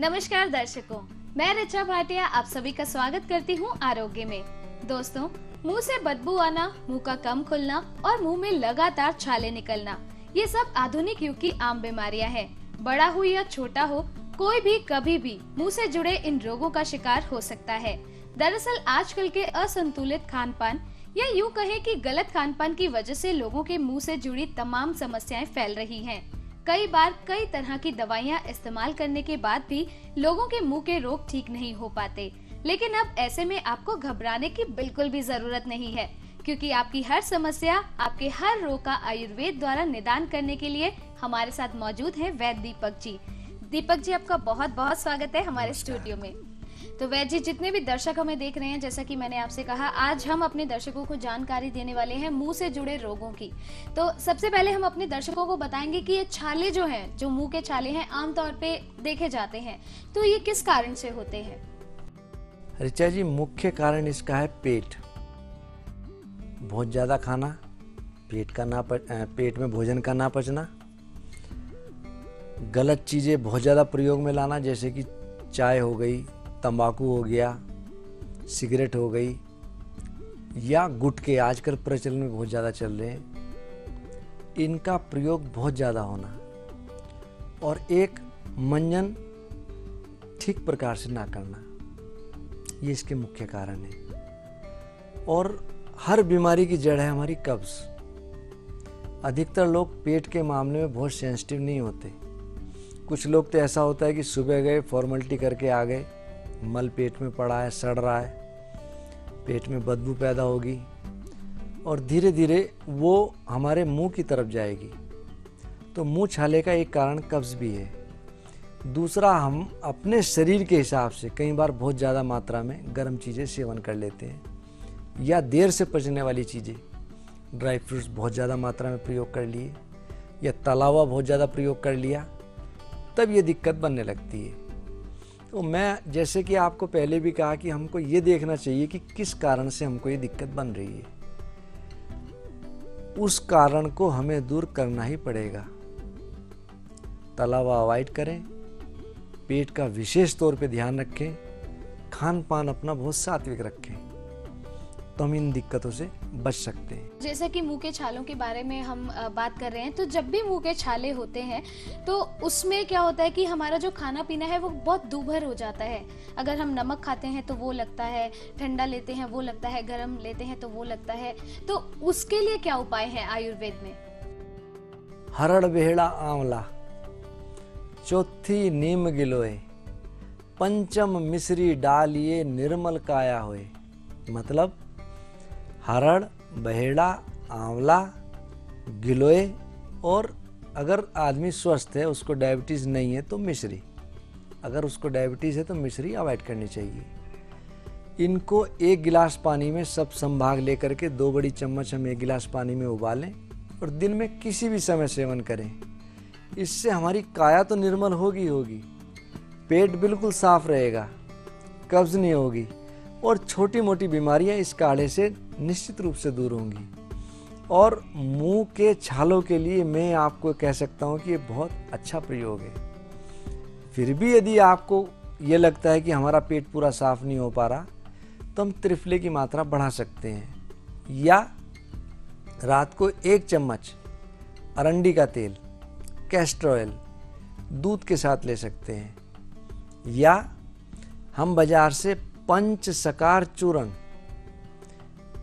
नमस्कार दर्शकों, मैं ऋचा भाटिया आप सभी का स्वागत करती हूँ आरोग्य में। दोस्तों, मुंह से बदबू आना, मुंह का कम खुलना और मुंह में लगातार छाले निकलना, ये सब आधुनिक युग की आम बीमारियां हैं। बड़ा हो या छोटा हो, कोई भी कभी भी मुंह से जुड़े इन रोगों का शिकार हो सकता है। दरअसल आजकल के असंतुलित खान पान या यूँ कहें कि गलत खान पान की वजह से लोगों के मुंह से जुड़ी तमाम समस्याएं फैल रही हैं। कई बार कई तरह की दवाइयां इस्तेमाल करने के बाद भी लोगों के मुंह के रोग ठीक नहीं हो पाते। लेकिन अब ऐसे में आपको घबराने की बिल्कुल भी जरूरत नहीं है, क्योंकि आपकी हर समस्या, आपके हर रोग का आयुर्वेद द्वारा निदान करने के लिए हमारे साथ मौजूद है वैद्य दीपक जी। दीपक जी, आपका बहुत बहुत स्वागत है हमारे स्टूडियो में। तो वैद्य जी, जितने भी दर्शक हमें देख रहे हैं, जैसा कि मैंने आपसे कहा, आज हम अपने दर्शकों को जानकारी देने वाले हैं मुंह से जुड़े रोगों की। तो सबसे पहले हम अपने दर्शकों को बताएंगे कि ये छाले जो हैं, जो मुंह के छाले हैं, आमतौर पे देखे जाते हैं, तो ये किस कारण से होते हैं? ऋचा जी, मुख्य कारण इसका है पेट। बहुत ज़्यादा खाना, पेट में भोजन का ना पचना, गलत चीज़ें बहुत ज़्यादा प्रयोग में लाना, जैसे कि चाय हो गई, तंबाकू हो गया, सिगरेट हो गई, या गुटखे आजकल प्रचलन में बहुत ज़्यादा चल रहे हैं, इनका प्रयोग बहुत ज़्यादा होना, और एक मंजन ठीक प्रकार से ना करना, ये इसके मुख्य कारण है। और हर बीमारी की जड़ है हमारी कब्ज। अधिकतर लोग पेट के मामले में बहुत सेंसिटिव नहीं होते। कुछ लोग तो ऐसा होता है कि सुबह गए, फॉर्मेलिटी करके आ गए, मल पेट में पड़ा है, सड़ रहा है, पेट में बदबू पैदा होगी और धीरे धीरे वो हमारे मुंह की तरफ जाएगी। तो मुंह छाले का एक कारण कब्ज भी है। दूसरा, हम अपने शरीर के हिसाब से कई बार बहुत ज़्यादा मात्रा में गर्म चीज़ें सेवन कर लेते हैं, या देर से पचने वाली चीज़ें, ड्राई फ्रूट्स बहुत ज़्यादा मात्रा में प्रयोग कर लिए, या तला हुआ बहुत ज़्यादा प्रयोग कर लिया, तब ये दिक्कत बनने लगती है। तो मैं जैसे कि आपको पहले भी कहा कि हमको ये देखना चाहिए कि किस कारण से हमको ये दिक्कत बन रही है। उस कारण को हमें दूर करना ही पड़ेगा। तला हुआ अवॉइड करें, पेट का विशेष तौर पे ध्यान रखें, खान पान अपना बहुत सात्विक रखें, तो हम इन दिक्कतों से बच सकते हैं। जैसे कि मुंह के छालों के बारे में हम बात कर रहे हैं, तो जब भी मुंह के छाले होते हैं तो उसमें क्या होता है कि हमारा जो खाना पीना है वो बहुत दूभर हो जाता है। अगर हम नमक खाते हैं तो वो लगता है, ठंडा लेते हैं वो लगता है, गर्म लेते हैं तो वो लगता है। तो उसके लिए क्या उपाय है आयुर्वेद में? हरड़ बेहड़ा आंवला, चौथी नीम गिलोय, पंचम मिश्री डालिए निर्मल काया होए। मतलब हरड़, बहेड़ा, आंवला, गिलोय, और अगर आदमी स्वस्थ है, उसको डायबिटीज़ नहीं है, तो मिश्री। अगर उसको डायबिटीज़ है तो मिश्री अवॉइड करनी चाहिए। इनको एक गिलास पानी में सब संभाग लेकर के 2 बड़ी चम्मच हम 1 गिलास पानी में उबालें और दिन में किसी भी समय सेवन करें। इससे हमारी काया तो निर्मल होगी, पेट बिल्कुल साफ रहेगा, कब्ज नहीं होगी, और छोटी मोटी बीमारियां इस काढ़े से निश्चित रूप से दूर होंगी। और मुंह के छालों के लिए मैं आपको कह सकता हूं कि ये बहुत अच्छा प्रयोग है। फिर भी यदि आपको ये लगता है कि हमारा पेट पूरा साफ नहीं हो पा रहा, तो हम त्रिफले की मात्रा बढ़ा सकते हैं, या रात को 1 चम्मच अरंडी का तेल, कैस्टर ऑयल दूध के साथ ले सकते हैं, या हम बाजार से पंचसकार चूर्ण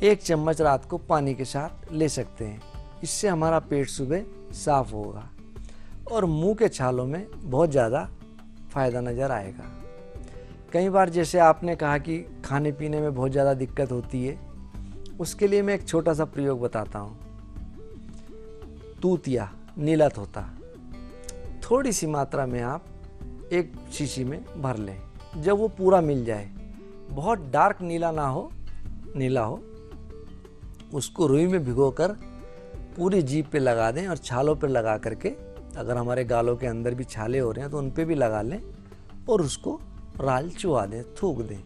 1 चम्मच रात को पानी के साथ ले सकते हैं। इससे हमारा पेट सुबह साफ होगा और मुंह के छालों में बहुत ज़्यादा फायदा नज़र आएगा। कई बार जैसे आपने कहा कि खाने पीने में बहुत ज़्यादा दिक्कत होती है, उसके लिए मैं एक छोटा सा प्रयोग बताता हूँ। तूत या नीला तोता थोड़ी सी मात्रा में आप एक शीशी में भर लें। जब वो पूरा मिल जाए, बहुत डार्क नीला हो, उसको रुई में भिगोकर पूरी जीभ पे लगा दें और छालों पर लगा करके, अगर हमारे गालों के अंदर भी छाले हो रहे हैं तो उन पे भी लगा लें और उसको राल चुआ दें, थूक दें।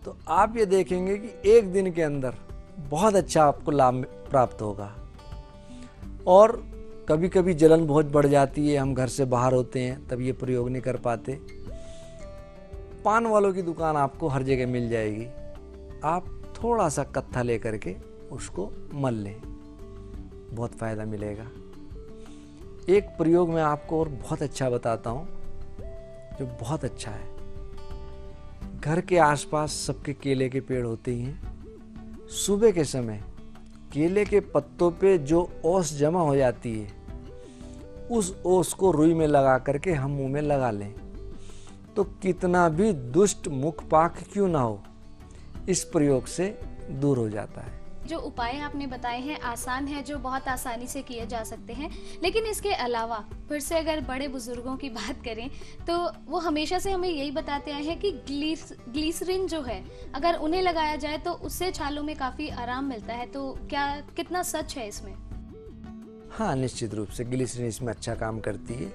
तो आप ये देखेंगे कि 1 दिन के अंदर बहुत अच्छा आपको लाभ प्राप्त होगा। और कभी कभी जलन बहुत बढ़ जाती है, हम घर से बाहर होते हैं तब ये प्रयोग नहीं कर पाते, पान वालों की दुकान आपको हर जगह मिल जाएगी। आप थोड़ा सा कत्था लेकर के उसको मल लें, बहुत फ़ायदा मिलेगा। एक प्रयोग मैं आपको और बहुत अच्छा बताता हूँ, जो बहुत अच्छा है। घर के आसपास सबके केले के पेड़ होते ही हैं। सुबह के समय केले के पत्तों पे जो ओस जमा हो जाती है, उस ओस को रुई में लगा करके हम मुंह में लगा लें तो कितना भी दुष्ट मुख पाक क्यों ना हो, इस प्रयोग से दूर हो जाता है। जो उपाय आपने बताए हैं आसान है, जो बहुत आसानी से किए जा सकते हैं, लेकिन इसके अलावा फिर से अगर बड़े बुजुर्गों की बात करें तो वो हमेशा से हमें यही बताते आए हैं कि ग्लिसरीन जो है अगर उन्हें लगाया जाए तो उससे छालों में काफी आराम मिलता है। तो क्या कितना सच है इसमें? हाँ, निश्चित रूप से ग्लिसरीन इसमें अच्छा काम करती है,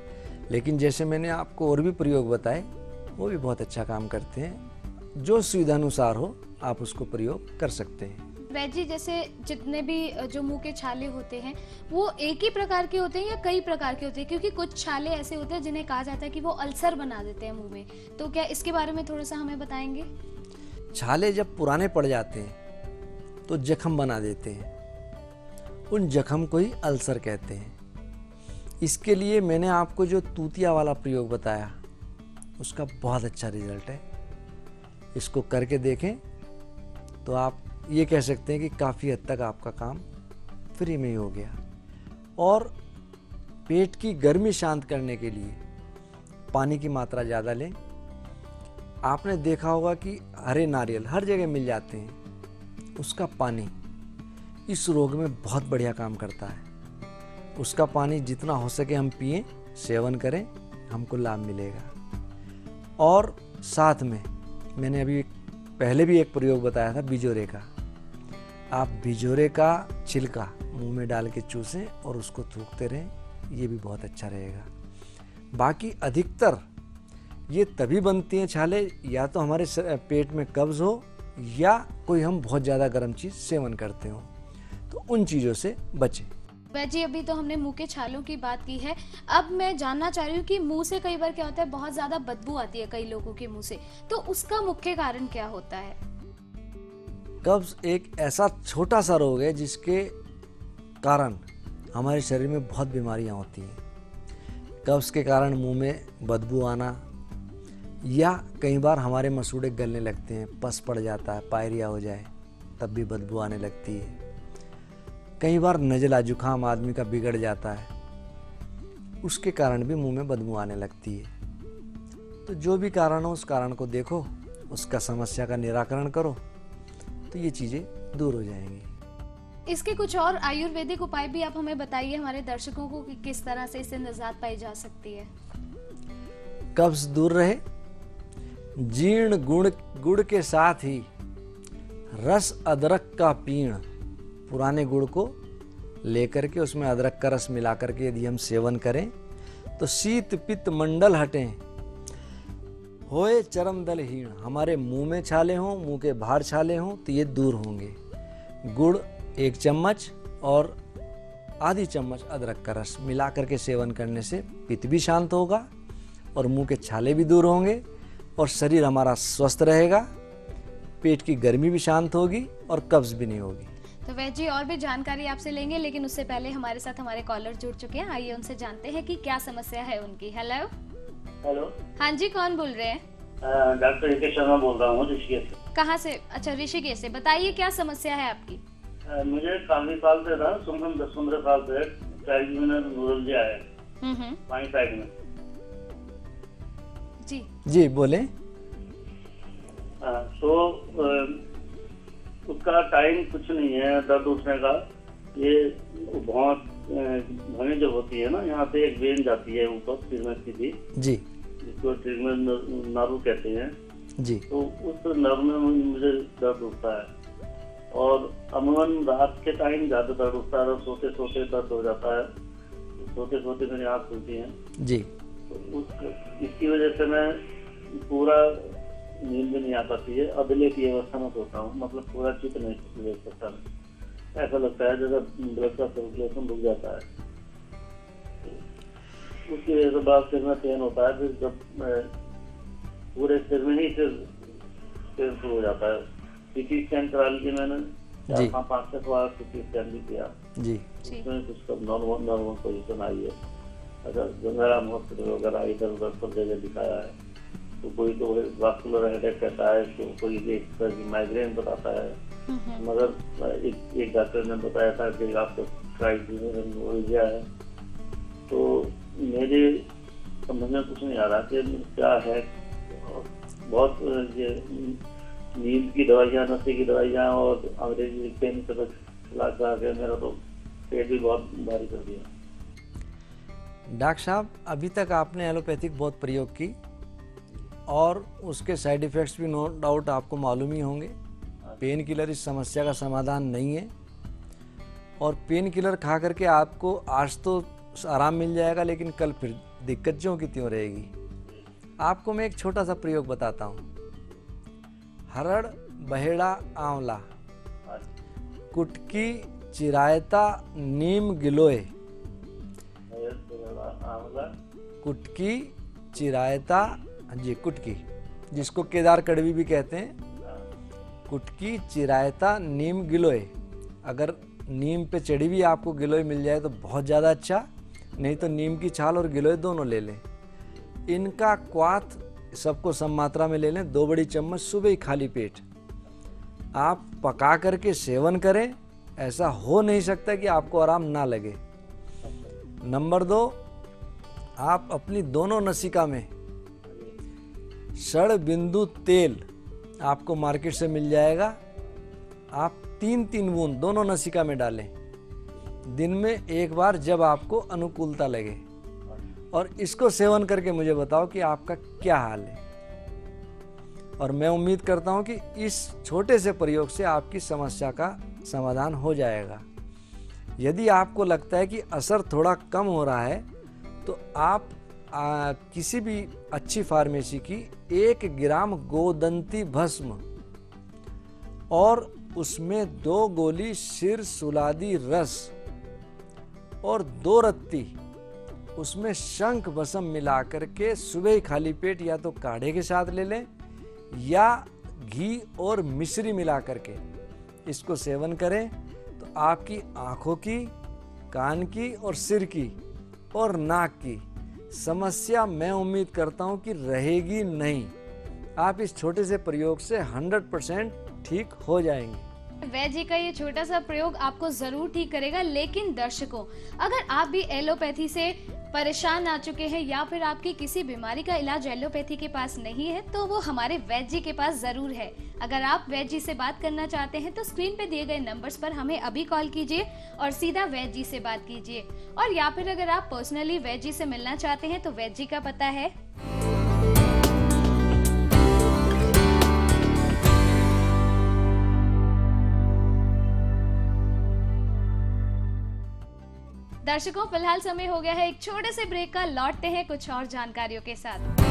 लेकिन जैसे मैंने आपको और भी प्रयोग बताए वो भी बहुत अच्छा काम करते हैं। जो सुविधा अनुसार हो आप उसको प्रयोग कर सकते हैं। वैजी, जैसे जितने भी जो मुंह के छाले होते हैं वो एक ही प्रकार के होते हैं या कई प्रकार के होते हैं? क्योंकि कुछ छाले ऐसे होते हैं जिन्हें कहा जाता है कि वो अल्सर बना देते हैं मुंह में, तो क्या इसके बारे में थोड़ा सा हमें बताएंगे? छाले जब पुराने पड़ जाते हैं तो जख्म बना देते हैं, उन जख्म को ही अल्सर कहते हैं। इसके लिए मैंने आपको जो तूतिया वाला प्रयोग बताया उसका बहुत अच्छा रिजल्ट है। इसको करके देखें तो आप ये कह सकते हैं कि काफ़ी हद तक आपका काम फ्री में ही हो गया। और पेट की गर्मी शांत करने के लिए पानी की मात्रा ज़्यादा लें। आपने देखा होगा कि हरे नारियल हर जगह मिल जाते हैं, उसका पानी इस रोग में बहुत बढ़िया काम करता है। उसका पानी जितना हो सके हम पिएं, सेवन करें, हमको लाभ मिलेगा। और साथ में मैंने अभी पहले भी एक प्रयोग बताया था बिजोरे का। आप बिजोरे का छिलका मुंह में डाल के चूसें और उसको थूकते रहें, ये भी बहुत अच्छा रहेगा। बाकी अधिकतर ये तभी बनती हैं छाले या तो हमारे पेट में कब्ज हो या कोई हम बहुत ज़्यादा गर्म चीज़ सेवन करते हो, तो उन चीज़ों से बचें। वैजी, अभी तो हमने मुंह के छालों की बात की है, अब मैं जानना चाह रही हूँ कि मुंह से कई बार क्या होता है, बहुत ज्यादा बदबू आती है कई लोगों के मुंह से, तो उसका मुख्य कारण क्या होता है? कब्ज एक ऐसा छोटा सा रोग है जिसके कारण हमारे शरीर में बहुत बीमारियां होती हैं। कब्ज के कारण मुंह में बदबू आना, या कई बार हमारे मसूड़े गलने लगते हैं, पस पड़ जाता है, पायरिया हो जाए तब भी बदबू आने लगती है। कई बार नज़ला जुकाम आदमी का बिगड़ जाता है, उसके कारण भी मुंह में बदबू आने लगती है। तो जो भी कारण हो उस कारण को देखो, उसका समस्या का निराकरण करो, तो ये चीज़ें दूर हो जाएंगी। इसके कुछ और आयुर्वेदिक उपाय भी आप हमें बताइए हमारे दर्शकों को कि किस तरह से इससे निजात पाई जा सकती है। कब्ज दूर रहे, जीर्ण गुड़ के साथ ही रस अदरक का पीण, पुराने गुड़ को लेकर के उसमें अदरक का रस मिला करके यदि हम सेवन करें तो शीत पित्त मंडल हटें, होए चरम दलहीन। हमारे मुंह में छाले हों, मुंह के बाहर छाले हों तो ये दूर होंगे। गुड़ 1 चम्मच और आधी चम्मच अदरक का रस मिला करके सेवन करने से पित्त भी शांत होगा और मुंह के छाले भी दूर होंगे और शरीर हमारा स्वस्थ रहेगा, पेट की गर्मी भी शांत होगी और कब्ज भी नहीं होगी। तो वैजी, और भी जानकारी आपसे लेंगे, लेकिन उससे पहले हमारे साथ हमारे कॉलर जुड़ चुके हैं, आइए उनसे जानते हैं कि क्या समस्या है उनकी। हेलो हेलो, हाँ जी, कौन बोल रहे हैं? डॉक्टर ऋषिकेश शर्मा बोल रहा हूँ, ऋषिकेश से। कहाँ से? अच्छा, ऋषिकेश से। बताइए क्या समस्या है आपकी? मुझे काफी साल से था, 10-15 साल से साइड में नूरलजिया है, बाईं साइड में। जी बोले। तो उसका टाइम कुछ नहीं है दर्द उठने का। ये भवें जो होती है ना, यहाँ से एक वेन जाती है ऊपर सिर में सीधी, जी, जिसको सिर में नारू कहते हैं जी। तो उस नर्व में मुझे दर्द उठता है और अमूमन रात के टाइम ज्यादा दर्द उठता है और सोते सोते दर्द हो जाता है, सोते सोते मेरी आँख खुलती है जी। तो इसकी वजह से मैं पूरा नींद भी नहीं आ पाती है, अदले की अवस्था में सोता हूँ, मतलब पूरा चित्र नहीं देख सकता मैं। ऐसा लगता है जैसे ब्लड का सर्कुलेशन रुक जाता है। उसकी वजह से बाद सिर में पेन होता है। फिर जब पूरे सिर में ही फिर हो जाता है। सीटी स्कैन करा ली मैंने, 4-5 बार सीटी स्कैन भी किया जी, उसमें कुछ सब नॉर्मल पोजीशन आई है। अगर गंगाराम हॉस्पिटल वगैरह इधर उधर सब जगह दिखाया है, तो कोई तो वास्कुलर हेडेक कहता है, तो कोई एक तरह की माइग्रेन बताता है, मगर एक डॉक्टर ने बताया था कि आपको ट्राइगोनोरिया है। तो मेरे समझ में कुछ नहीं आ रहा कि क्या है। बहुत ये नींद की दवाइयाँ, नशे की दवाइयाँ और अंग्रेजी पेन से खिला के मेरा तो पेट भी बहुत भारी कर दिया। डॉक्टर साहब, अभी तक आपने एलोपैथिक बहुत प्रयोग की और उसके साइड इफ़ेक्ट्स भी नो डाउट आपको मालूम ही होंगे। पेन किलर इस समस्या का समाधान नहीं है, और पेन किलर खा करके आपको आज तो आराम मिल जाएगा, लेकिन कल फिर दिक्कत ज्यों की त्यों रहेगी। आपको मैं एक छोटा सा प्रयोग बताता हूँ। हरड़, बहेड़ा, आंवला, कुटकी, चिरायता, नीम, गिलोय। कुटकी, चिरायता, जी कुटकी, जिसको केदार कड़वी भी कहते हैं। कुटकी, चिरायता, नीम, गिलोय। अगर नीम पे चढ़ी भी आपको गिलोय मिल जाए तो बहुत ज़्यादा अच्छा, नहीं तो नीम की छाल और गिलोय दोनों ले लें। इनका क्वाथ सबको सम मात्रा में ले लें, 2 बड़ी चम्मच सुबह ही खाली पेट आप पका करके सेवन करें। ऐसा हो नहीं सकता कि आपको आराम ना लगे। नंबर 2, आप अपनी दोनों नसिका में षड़ बिंदु तेल आपको मार्केट से मिल जाएगा। आप 3-3 बूंद दोनों नसिका में डालें दिन में एक बार, जब आपको अनुकूलता लगे, और इसको सेवन करके मुझे बताओ कि आपका क्या हाल है। और मैं उम्मीद करता हूं कि इस छोटे से प्रयोग से आपकी समस्या का समाधान हो जाएगा। यदि आपको लगता है कि असर थोड़ा कम हो रहा है, तो आप किसी भी अच्छी फार्मेसी की 1 ग्राम गोदंती भस्म और उसमें 2 गोली सिर सुलादी रस और 2 रत्ती उसमें शंख भस्म मिला करके सुबह ही खाली पेट या तो काढ़े के साथ ले लें या घी और मिश्री मिला करके इसको सेवन करें, तो आपकी आँखों की, कान की और सिर की और नाक की समस्या मैं उम्मीद करता हूं कि रहेगी नहीं। आप इस छोटे से प्रयोग से 100% ठीक हो जाएंगे। वैद्य जी का ये छोटा सा प्रयोग आपको जरूर ठीक करेगा। लेकिन दर्शकों, अगर आप भी एलोपैथी से परेशान आ चुके हैं या फिर आपकी किसी बीमारी का इलाज एलोपैथी के पास नहीं है, तो वो हमारे वैद्य जी के पास जरूर है। अगर आप वैद्य जी से बात करना चाहते हैं तो स्क्रीन पे दिए गए नंबर्स पर हमें अभी कॉल कीजिए और सीधा वैद्य जी से बात कीजिए। और या फिर अगर आप पर्सनली वैद्य जी से मिलना चाहते हैं तो वैद्य जी का पता है दर्शकों, फिलहाल समय हो गया है एक छोटे से ब्रेक का। लौटते हैं कुछ और जानकारियों के साथ।